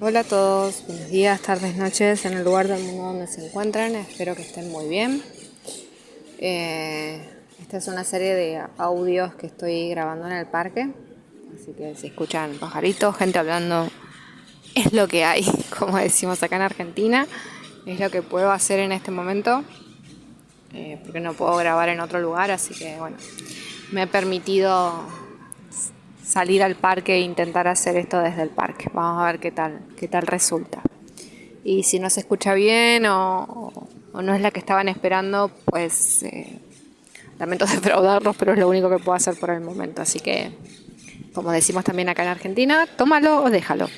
Hola a todos, buenos días, tardes, noches, en el lugar del mundo donde se encuentran. Espero que estén muy bien. Esta es una serie de audios que estoy grabando en el parque, así que si escuchan pajaritos, gente hablando, es lo que hay, como decimos acá en Argentina, es lo que puedo hacer en este momento, porque no puedo grabar en otro lugar, así que bueno, me he permitido salir al parque e intentar hacer esto desde el parque. Vamos a ver qué tal resulta. Y si no se escucha bien o no es la que estaban esperando, pues lamento defraudarlos, pero es lo único que puedo hacer por el momento. Así que, como decimos también acá en Argentina, tómalo o déjalo.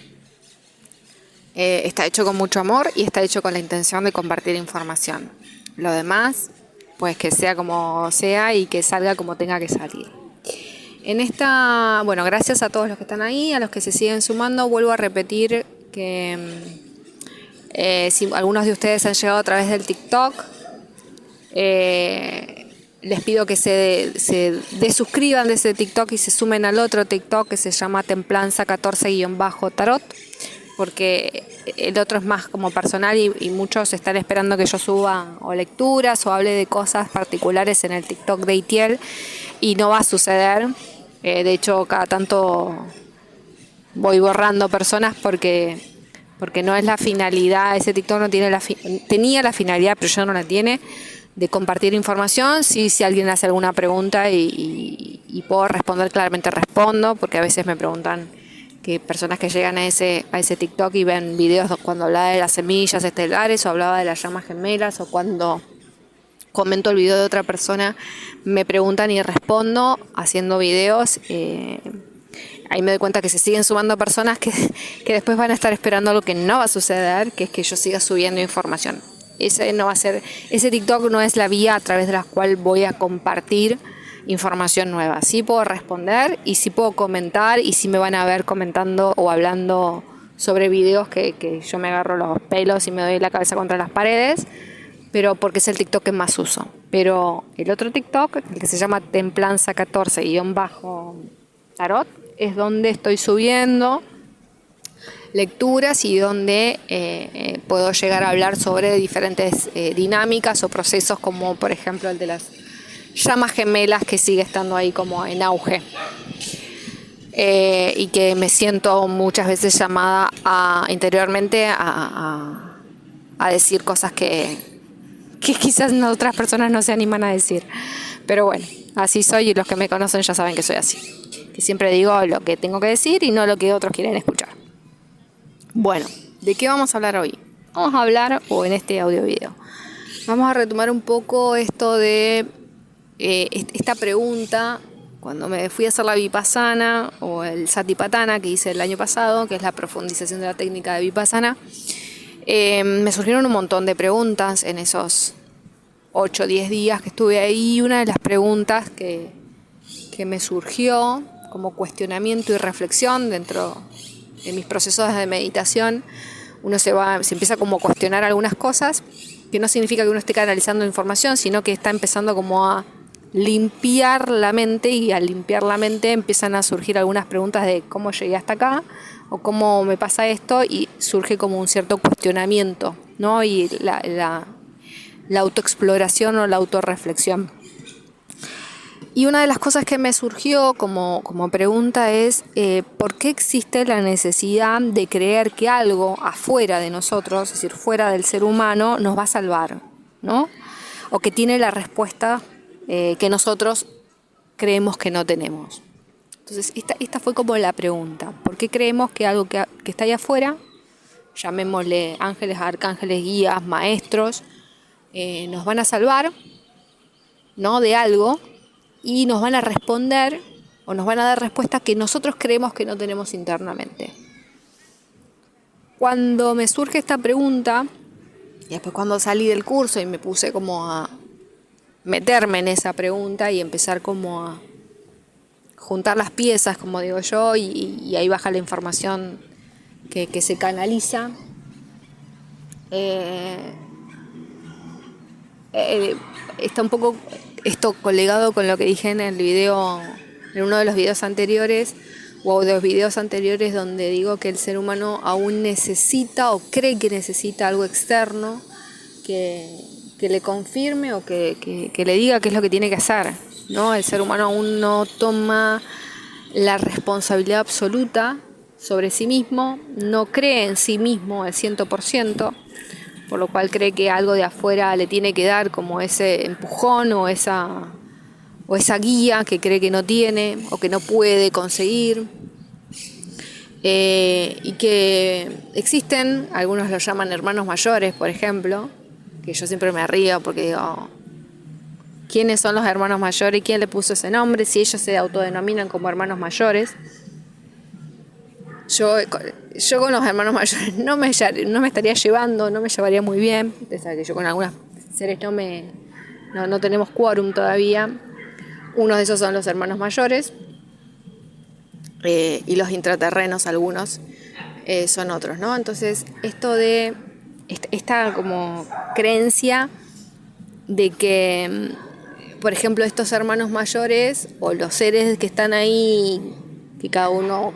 Está hecho con mucho amor y está hecho con la intención de compartir información. Lo demás, pues que sea como sea y que salga como tenga que salir. Bueno, gracias a todos los que están ahí, a los que se siguen sumando. Vuelvo a repetir que si algunos de ustedes han llegado a través del TikTok, les pido que se desuscriban de ese TikTok y se sumen al otro TikTok que se llama Templanza 14-Tarot, porque el otro es más como personal y muchos están esperando que yo suba o lecturas o hable de cosas particulares en el TikTok de Itiel y no va a suceder. De hecho, cada tanto voy borrando personas porque no es la finalidad. Ese TikTok no tiene tenía la finalidad, pero ya no la tiene, de compartir información. Sí, si alguien hace alguna pregunta y puedo responder, claramente respondo, porque a veces me preguntan que personas que llegan a ese TikTok y ven videos cuando hablaba de las semillas estelares o hablaba de las llamas gemelas, o cuando comento el video de otra persona, me preguntan y respondo haciendo videos. Ahí me doy cuenta que se siguen sumando personas que después van a estar esperando algo que no va a suceder, que es que yo siga subiendo información. Ese TikTok no es la vía a través de la cual voy a compartir información nueva. Sí puedo responder y sí puedo comentar, y sí me van a ver comentando o hablando sobre videos que yo me agarro los pelos y me doy la cabeza contra las paredes, pero porque es el TikTok que más uso. Pero el otro TikTok, el que se llama Templanza 14-Tarot, es donde estoy subiendo lecturas y donde puedo llegar a hablar sobre diferentes dinámicas o procesos, como por ejemplo el de las llamas gemelas, que sigue estando ahí como en auge, y que me siento muchas veces llamada interiormente a decir cosas que quizás otras personas no se animan a decir. Pero bueno, así soy, y los que me conocen ya saben que soy así, que siempre digo lo que tengo que decir y no lo que otros quieren escuchar. Bueno, ¿de qué vamos a hablar hoy? Vamos a hablar, o en este audio video, vamos a retomar un poco esto de esta pregunta. Cuando me fui a hacer la Vipassana o el Satipatthana que hice el año pasado, que es la profundización de la técnica de Vipassana, me surgieron un montón de preguntas en esos 8 o 10 días que estuve ahí. Una de las preguntas que me surgió como cuestionamiento y reflexión dentro de mis procesos de meditación, uno se empieza como a cuestionar algunas cosas, que no significa que uno esté canalizando información, sino que está empezando como a limpiar la mente, y al limpiar la mente empiezan a surgir algunas preguntas de cómo llegué hasta acá o cómo me pasa esto, y surge como un cierto cuestionamiento, ¿no? Y la autoexploración o la autorreflexión. Y una de las cosas que me surgió como pregunta es ¿por qué existe la necesidad de creer que algo afuera de nosotros, es decir, fuera del ser humano, nos va a salvar, ¿no? O que tiene la respuesta que nosotros creemos que no tenemos. Entonces, esta fue como la pregunta. ¿Por qué creemos que algo que está allá afuera, llamémosle ángeles, arcángeles, guías, maestros, nos van a salvar, ¿no?, de algo, y nos van a responder o nos van a dar respuestas que nosotros creemos que no tenemos internamente? Cuando me surge esta pregunta, y después cuando salí del curso y me puse como a meterme en esa pregunta y empezar como a juntar las piezas, como digo yo, y ahí baja la información que se canaliza, está un poco esto colegado con lo que dije en uno de los videos anteriores, o de los videos anteriores donde digo que el ser humano aún necesita o cree que necesita algo externo que le confirme o que le diga qué es lo que tiene que hacer, ¿no? El ser humano aún no toma la responsabilidad absoluta sobre sí mismo, no cree en sí mismo al 100%, por lo cual cree que algo de afuera le tiene que dar como ese empujón o esa guía que cree que no tiene o que no puede conseguir. Y que existen, algunos lo llaman hermanos mayores, por ejemplo, que yo siempre me río porque digo, ¿quiénes son los hermanos mayores? ¿Quién le puso ese nombre? Si ellos se autodenominan como hermanos mayores. Yo con los hermanos mayores no me estaría llevando, no me llevaría muy bien. Ustedes saben que yo con algunos seres no tenemos quórum todavía. Uno de esos son los hermanos mayores, y los intraterrenos algunos son otros, ¿no? Entonces, esto de esta como creencia de que, por ejemplo, estos hermanos mayores o los seres que están ahí, que cada uno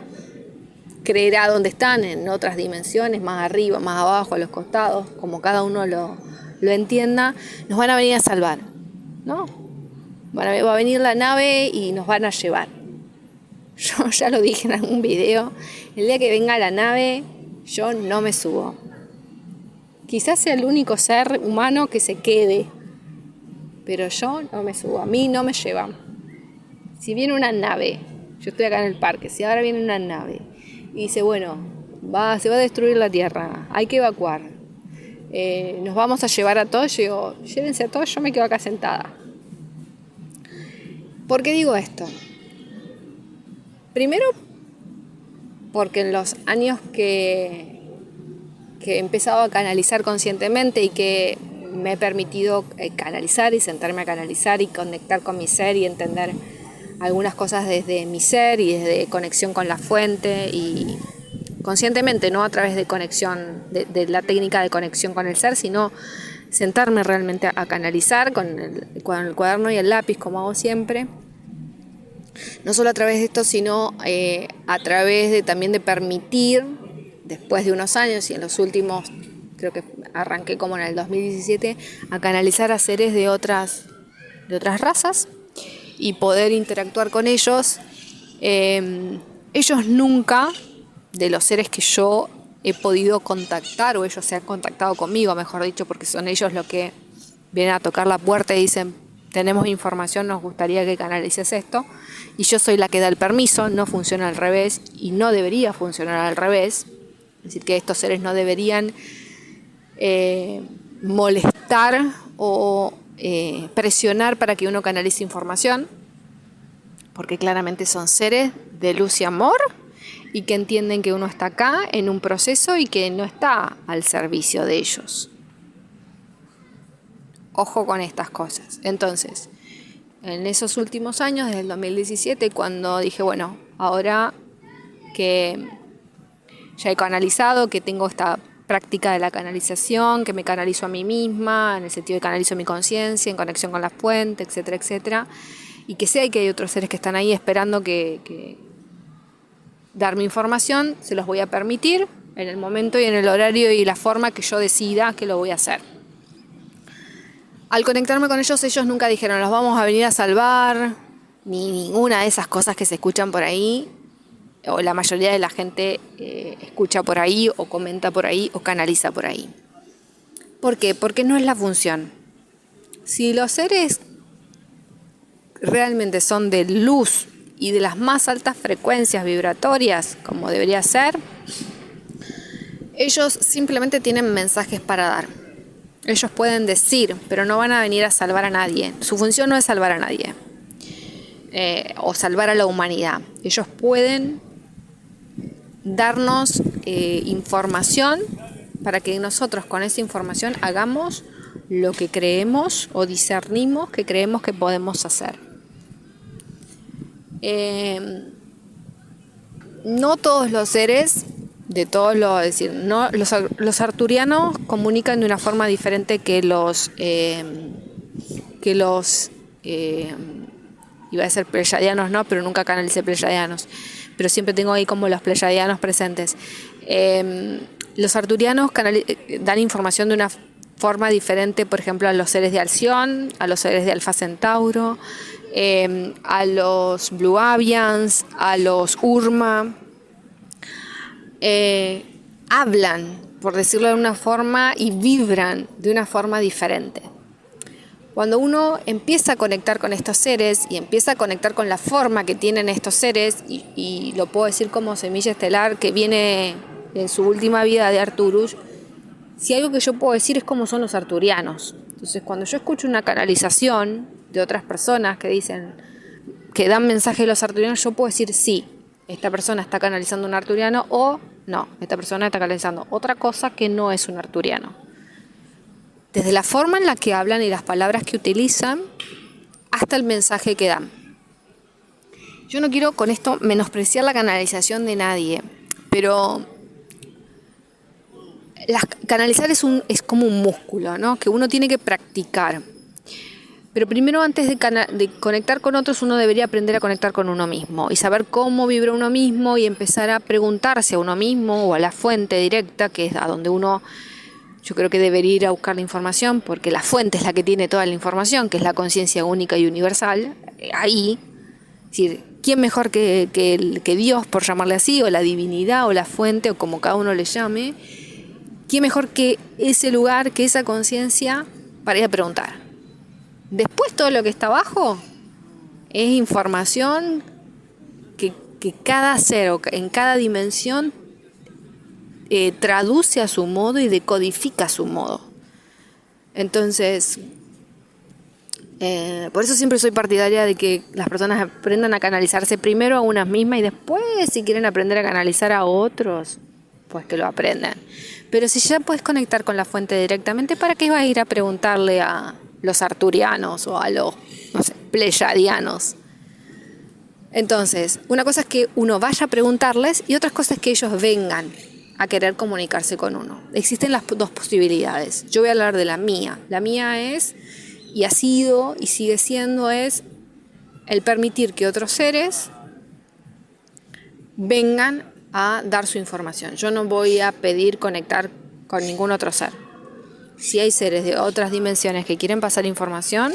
creerá dónde están, en otras dimensiones, más arriba, más abajo, a los costados, como cada uno lo entienda, nos van a venir a salvar, ¿no? Va a venir la nave y nos van a llevar. Yo ya lo dije en algún video, el día que venga la nave, yo no me subo. Quizás sea el único ser humano que se quede, pero yo no me subo, a mí no me llevan. Si viene una nave, yo estoy acá en el parque, si ahora viene una nave y dice, bueno, se va a destruir la Tierra, hay que evacuar, nos vamos a llevar a todos, yo digo, llévense a todos, yo me quedo acá sentada. ¿Por qué digo esto? Primero, porque en los años que he empezado a canalizar conscientemente y que me he permitido canalizar y sentarme a canalizar y conectar con mi ser y entender algunas cosas desde mi ser y desde conexión con la fuente y conscientemente, no a través de conexión, de la técnica de conexión con el ser, sino sentarme realmente a canalizar con el cuaderno y el lápiz, como hago siempre. No solo a través de esto, sino a través también de permitir, después de unos años y en los últimos, creo que arranqué como en el 2017, a canalizar a seres de otras razas y poder interactuar con ellos. Ellos nunca, de los seres que yo he podido contactar, o ellos se han contactado conmigo, mejor dicho, porque son ellos los que vienen a tocar la puerta y dicen, tenemos información, nos gustaría que canalices esto, y yo soy la que da el permiso, no funciona al revés, y no debería funcionar al revés, es decir, que estos seres no deberían molestar o presionar para que uno canalice información, porque claramente son seres de luz y amor, y que entienden que uno está acá en un proceso y que no está al servicio de ellos. Ojo con estas cosas. Entonces, en esos últimos años, desde el 2017, cuando dije, bueno, ahora que ya he canalizado, que tengo esta práctica de la canalización, que me canalizo a mí misma, en el sentido de canalizo mi conciencia, en conexión con la fuente, etcétera, etcétera, y que sé que hay otros seres que están ahí esperando que darme información, se los voy a permitir en el momento y en el horario y la forma que yo decida que lo voy a hacer. Al conectarme con ellos, ellos nunca dijeron, los vamos a venir a salvar, ni ninguna de esas cosas que se escuchan por ahí, o la mayoría de la gente escucha por ahí, o comenta por ahí, o canaliza por ahí. ¿Por qué? Porque no es la función. Si los seres realmente son de luz y de las más altas frecuencias vibratorias, como debería ser, ellos simplemente tienen mensajes para dar. Ellos pueden decir, pero no van a venir a salvar a nadie. Su función no es salvar a nadie, o salvar a la humanidad. Ellos pueden darnos información para que nosotros con esa información hagamos lo que creemos o discernimos que creemos que podemos hacer. No todos los seres, de todos los, es decir, no, los arturianos comunican de una forma diferente que los iba a decir pleyadianos, no, pero nunca canalicé pleyadianos. pero siempre tengo ahí como los pleyadianos presentes. Los arturianos dan información de una forma diferente, por ejemplo, a los seres de Alción, a los seres de Alfa Centauro, a los Blue Avians, a los Urma. Hablan, por decirlo de una forma, y vibran de una forma diferente. Cuando uno empieza a conectar con estos seres y empieza a conectar con la forma que tienen estos seres, y lo puedo decir como semilla estelar que viene en su última vida de Arcturus, si algo que yo puedo decir es cómo son los arturianos. Entonces, cuando yo escucho una canalización de otras personas que dicen, que dan mensajes de los arturianos, yo puedo decir sí, esta persona está canalizando un arturiano, o no, esta persona está canalizando otra cosa que no es un arturiano. Desde la forma en la que hablan y las palabras que utilizan, hasta el mensaje que dan. Yo no quiero con esto menospreciar la canalización de nadie, pero canalizar es como un músculo, ¿no? Que uno tiene que practicar. Pero primero, antes de conectar con otros, uno debería aprender a conectar con uno mismo y saber cómo vibra uno mismo y empezar a preguntarse a uno mismo o a la fuente directa, que es a donde uno, yo creo que debería ir a buscar la información, porque la fuente es la que tiene toda la información, que es la conciencia única y universal. Ahí, es decir, ¿quién mejor que Dios, por llamarle así, o la divinidad, o la fuente, o como cada uno le llame? ¿Quién mejor que ese lugar, que esa conciencia, para ir a preguntar? Después todo lo que está abajo es información que cada ser en cada dimensión traduce a su modo y decodifica a su modo. Entonces, por eso siempre soy partidaria de que las personas aprendan a canalizarse primero a unas mismas y después, si quieren aprender a canalizar a otros, pues que lo aprendan. Pero si ya puedes conectar con la fuente directamente, ¿para qué vas a ir a preguntarle a los arturianos o a los, no sé, pleyadianos? Entonces, una cosa es que uno vaya a preguntarles y otra cosa es que ellos vengan a querer comunicarse con uno. Existen las dos posibilidades. Yo voy a hablar de la mía. La mía es, y ha sido y sigue siendo, es el permitir que otros seres vengan a dar su información. Yo no voy a pedir conectar con ningún otro ser. Si hay seres de otras dimensiones que quieren pasar información,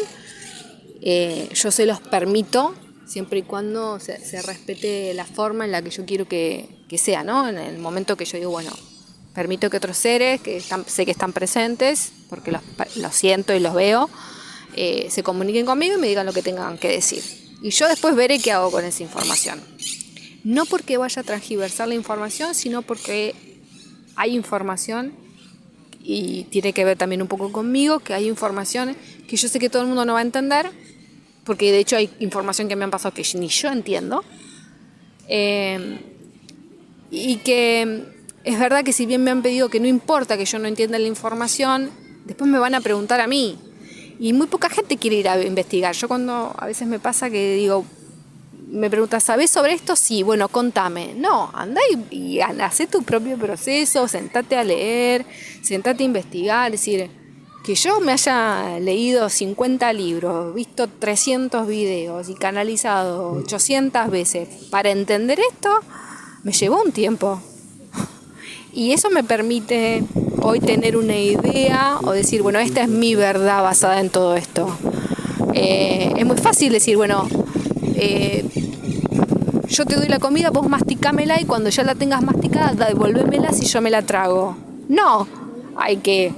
yo se los permito, siempre y cuando se respete la forma en la que yo quiero que sea, ¿no? En el momento que yo digo, bueno, permito que otros seres, sé que están presentes, porque los siento y los veo, se comuniquen conmigo y me digan lo que tengan que decir. Y yo después veré qué hago con esa información. No porque vaya a transgiversar la información, sino porque hay información, y tiene que ver también un poco conmigo, que hay información que yo sé que todo el mundo no va a entender, porque de hecho hay información que me han pasado que ni yo entiendo, y que es verdad que si bien me han pedido que no importa que yo no entienda la información, después me van a preguntar a mí, y muy poca gente quiere ir a investigar. Yo cuando a veces me pasa que digo, me preguntas, ¿sabés sobre esto? Sí, bueno, contame. No, anda y hacé tu propio proceso, sentate a leer, sentate a investigar. Es decir, que yo me haya leído 50 libros, visto 300 videos y canalizado 800 veces para entender esto, me llevó un tiempo. Y eso me permite hoy tener una idea o decir, bueno, esta es mi verdad basada en todo esto. Es muy fácil decir, bueno, yo te doy la comida, vos masticámela y cuando ya la tengas masticada, devolvémela si yo me la trago. No, hay que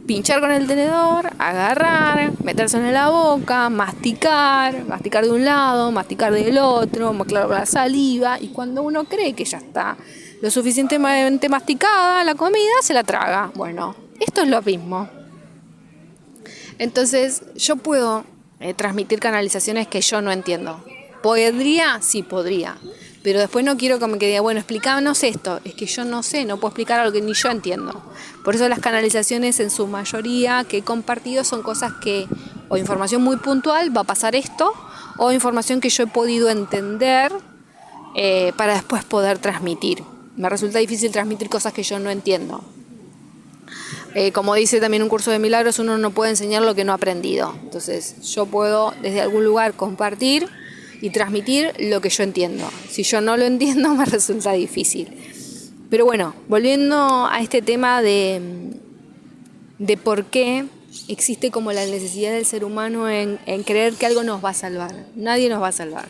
pinchar con el tenedor, agarrar, meterse en la boca, masticar de un lado, masticar del otro, mezclar la saliva, y cuando uno cree que ya está lo suficientemente masticada la comida, se la traga. Bueno, esto es lo mismo. Entonces, yo puedo transmitir canalizaciones que yo no entiendo. ¿Podría? Sí, podría. Pero después no quiero que me diga, bueno, explícanos esto. Es que yo no sé, no puedo explicar algo que ni yo entiendo. Por eso las canalizaciones en su mayoría que he compartido son cosas que, o información muy puntual, va a pasar esto, o información que yo he podido entender para después poder transmitir. Me resulta difícil transmitir cosas que yo no entiendo. Como dice también un curso de milagros, uno no puede enseñar lo que no ha aprendido. Entonces yo puedo desde algún lugar compartir y transmitir lo que yo entiendo. Si yo no lo entiendo me resulta difícil. Pero bueno, volviendo a este tema de por qué existe como la necesidad del ser humano en creer que algo nos va a salvar. Nadie nos va a salvar.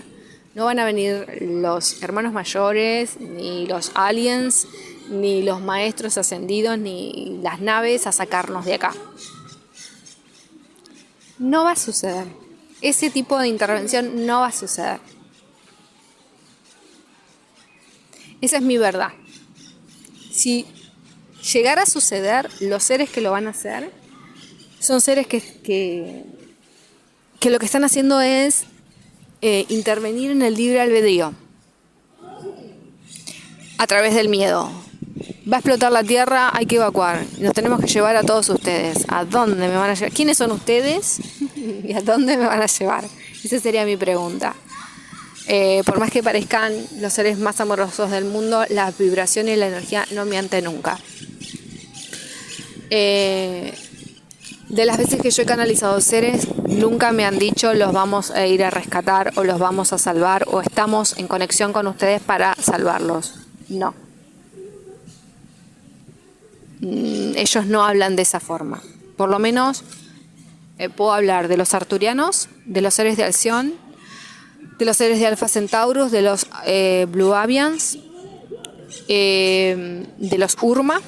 No van a venir los hermanos mayores, ni los aliens, ni los maestros ascendidos, ni las naves a sacarnos de acá. No va a suceder. Ese tipo de intervención no va a suceder. Esa es mi verdad. Si llegara a suceder, los seres que lo van a hacer son seres que lo que están haciendo es intervenir en el libre albedrío a través del miedo. Va a explotar la tierra, hay que evacuar. Nos tenemos que llevar a todos ustedes. ¿A dónde me van a llevar? ¿Quiénes son ustedes? ¿Y a dónde me van a llevar? Esa sería mi pregunta. Por más que parezcan los seres más amorosos del mundo, la vibración y la energía no mienten nunca. De las veces que yo he canalizado seres, nunca me han dicho los vamos a ir a rescatar o los vamos a salvar o estamos en conexión con ustedes para salvarlos. No. Ellos no hablan de esa forma. Por lo menos puedo hablar de los arturianos, de los seres de Alción, de los seres de Alpha Centaurus, de los Blue Avians, de los Urma.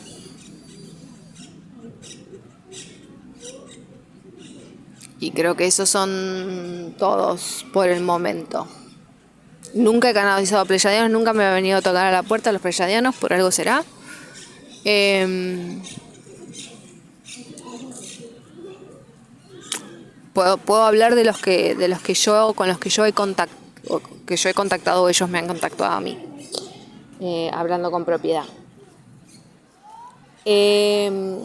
Y creo que esos son todos por el momento. Nunca he canalizado a pleyadianos, nunca me ha venido a tocar a la puerta a los pleyadianos, por algo será. Puedo hablar de los que yo, con los que yo he contactado o ellos me han contactado a mí, hablando con propiedad. Y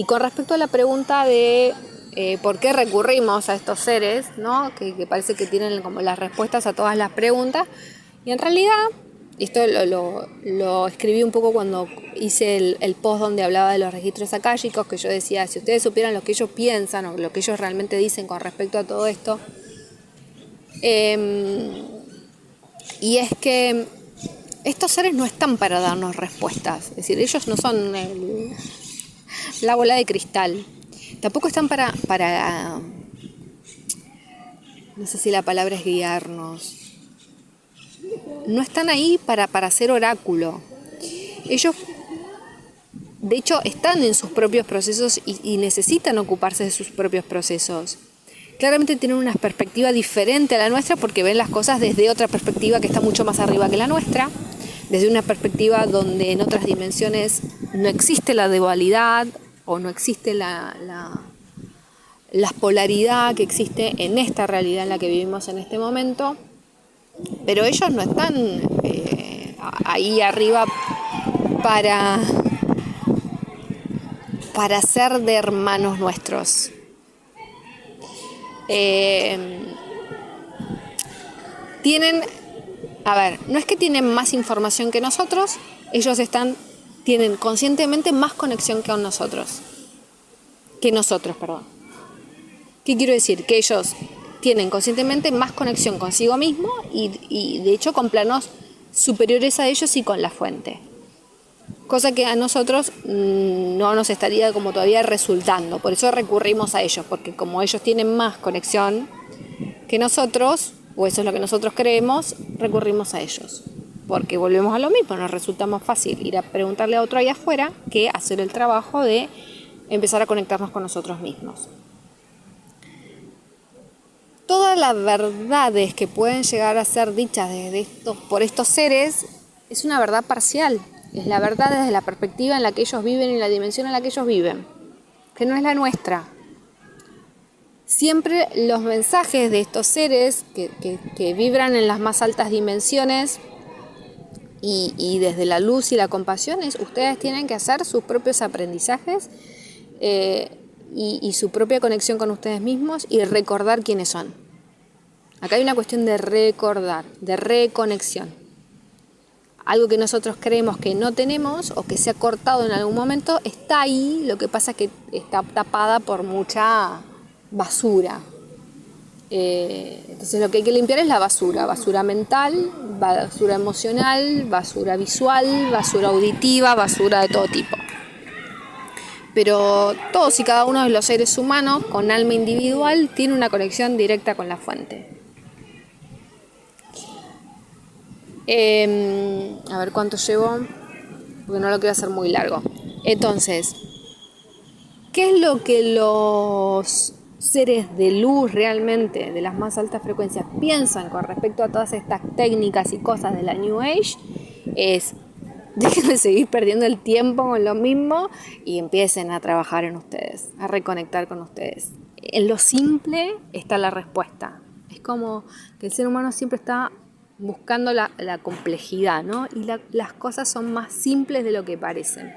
con respecto a la pregunta de por qué recurrimos a estos seres, ¿no? que parece que tienen como las respuestas a todas las preguntas, y en realidad, esto lo escribí un poco cuando hice el post donde hablaba de los registros akáshicos, que yo decía, si ustedes supieran lo que ellos piensan o lo que ellos realmente dicen con respecto a todo esto, y es que estos seres no están para darnos respuestas, es decir, ellos no son la bola de cristal, tampoco están para no sé si la palabra es guiarnos. No están ahí para hacer oráculo. Ellos, de hecho, están en sus propios procesos y necesitan ocuparse de sus propios procesos. Claramente tienen una perspectiva diferente a la nuestra porque ven las cosas desde otra perspectiva que está mucho más arriba que la nuestra, desde una perspectiva donde en otras dimensiones no existe la dualidad o no existe la polaridad que existe en esta realidad en la que vivimos en este momento. Pero ellos no están ahí arriba para ser de hermanos nuestros. No es que tienen más información que nosotros, ellos tienen conscientemente más conexión que nosotros. ¿Qué quiero decir? Que ellos tienen conscientemente más conexión consigo mismo y de hecho con planos superiores a ellos y con la fuente. Cosa que a nosotros no nos estaría como todavía resultando. Por eso recurrimos a ellos, porque como ellos tienen más conexión que nosotros, o eso es lo que nosotros creemos, recurrimos a ellos. Porque volvemos a lo mismo, nos resulta más fácil ir a preguntarle a otro allá afuera que hacer el trabajo de empezar a conectarnos con nosotros mismos. Todas las verdades que pueden llegar a ser dichas por estos seres es una verdad parcial. Es la verdad desde la perspectiva en la que ellos viven y la dimensión en la que ellos viven, que no es la nuestra. Siempre los mensajes de estos seres que vibran en las más altas dimensiones y desde la luz y la compasión, ustedes tienen que hacer sus propios aprendizajes y su propia conexión con ustedes mismos y recordar quiénes son. Acá hay una cuestión de recordar, de reconexión. Algo que nosotros creemos que no tenemos o que se ha cortado en algún momento está ahí, lo que pasa es que está tapada por mucha basura. Entonces lo que hay que limpiar es la basura, basura mental, basura emocional, basura visual, basura auditiva, basura de todo tipo. Pero todos y cada uno de los seres humanos con alma individual tiene una conexión directa con la fuente. A ver cuánto llevo, porque no lo quiero hacer muy largo. Entonces, ¿qué es lo que los seres de luz realmente, de las más altas frecuencias, piensan con respecto a todas estas técnicas y cosas de la New Age? Es, dejen de seguir perdiendo el tiempo con lo mismo y empiecen a trabajar en ustedes, a reconectar con ustedes. En lo simple está la respuesta. Es como que el ser humano siempre está buscando la complejidad, ¿no? Y las cosas son más simples de lo que parecen.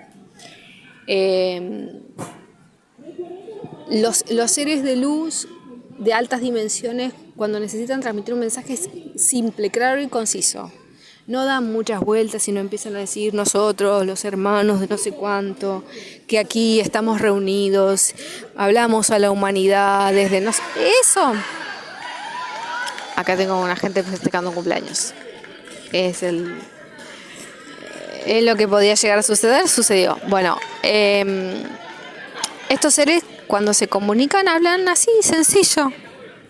Los seres de luz de altas dimensiones, cuando necesitan transmitir un mensaje, es simple, claro y conciso. No dan muchas vueltas y no empiezan a decir nosotros, los hermanos de no sé cuánto, que aquí estamos reunidos, hablamos a la humanidad desde no sé. Eso. Acá tengo una gente festejando un cumpleaños. Es lo que podía llegar a suceder, sucedió. Bueno, estos seres cuando se comunican hablan así, sencillo,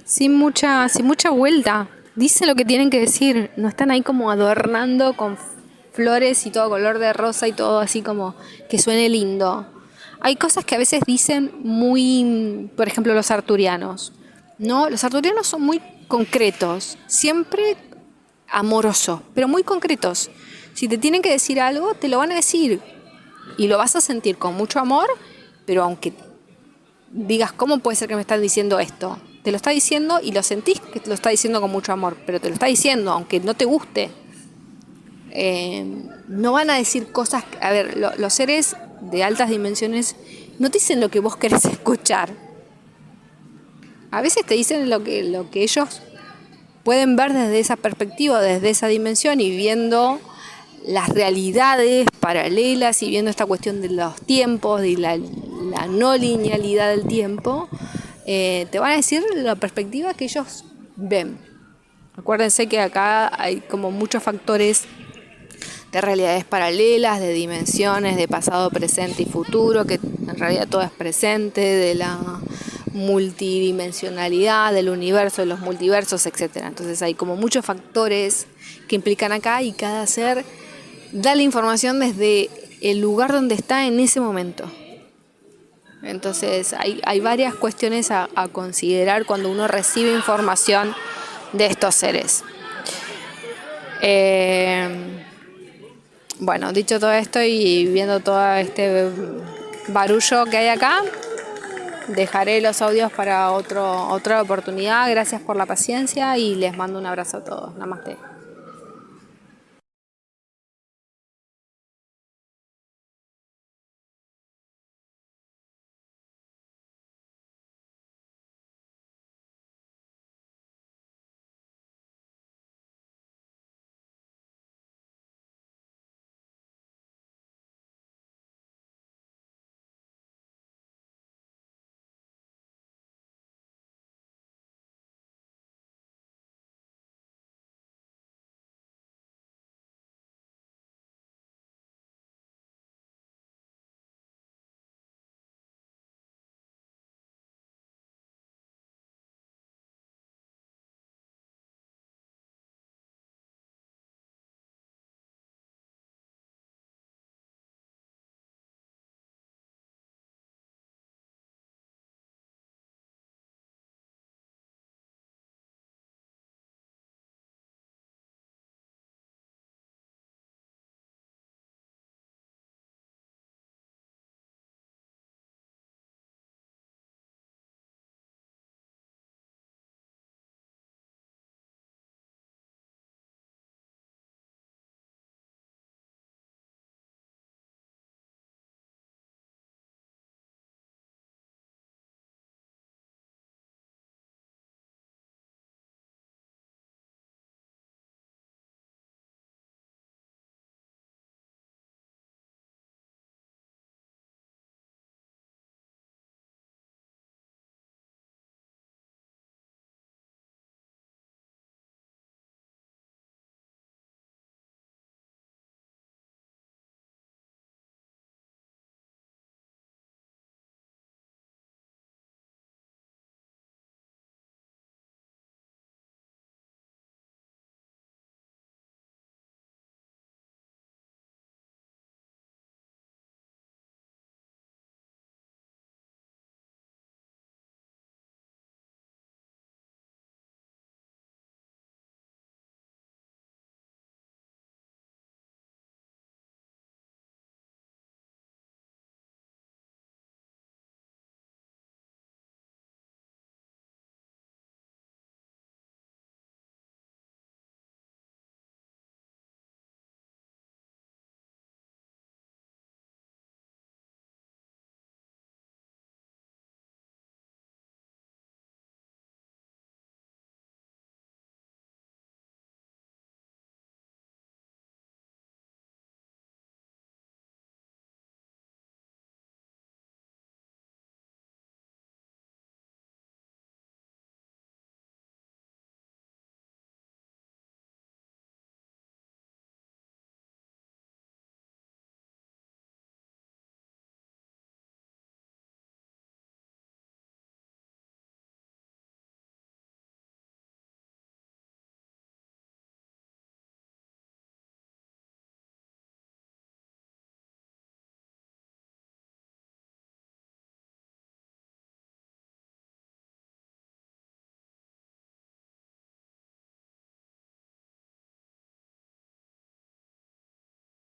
sin mucha vuelta. Dicen lo que tienen que decir, no están ahí como adornando con flores y todo color de rosa y todo así como que suene lindo. Hay cosas que a veces dicen muy, por ejemplo, los arturianos, ¿no? Los arturianos son muy concretos, siempre amorosos, pero muy concretos. Si te tienen que decir algo, te lo van a decir y lo vas a sentir con mucho amor, pero aunque digas, ¿cómo puede ser que me están diciendo esto? Te lo está diciendo y lo sentís que te lo está diciendo con mucho amor, pero te lo está diciendo, aunque no te guste. No van a decir cosas. A ver, los seres de altas dimensiones no te dicen lo que vos querés escuchar. A veces te dicen lo que ellos pueden ver desde esa perspectiva, desde esa dimensión y viendo las realidades paralelas y viendo esta cuestión de los tiempos, de la no linealidad del tiempo, te van a decir la perspectiva que ellos ven. Acuérdense que acá hay como muchos factores de realidades paralelas, de dimensiones, de pasado, presente y futuro, que en realidad todo es presente, de la multidimensionalidad, del universo, de los multiversos, etc. Entonces hay como muchos factores que implican acá y cada ser da la información desde el lugar donde está en ese momento. Entonces hay varias cuestiones a considerar cuando uno recibe información de estos seres. Bueno, dicho todo esto y viendo todo este barullo que hay acá, dejaré los audios para otra oportunidad. Gracias por la paciencia y les mando un abrazo a todos. Namaste.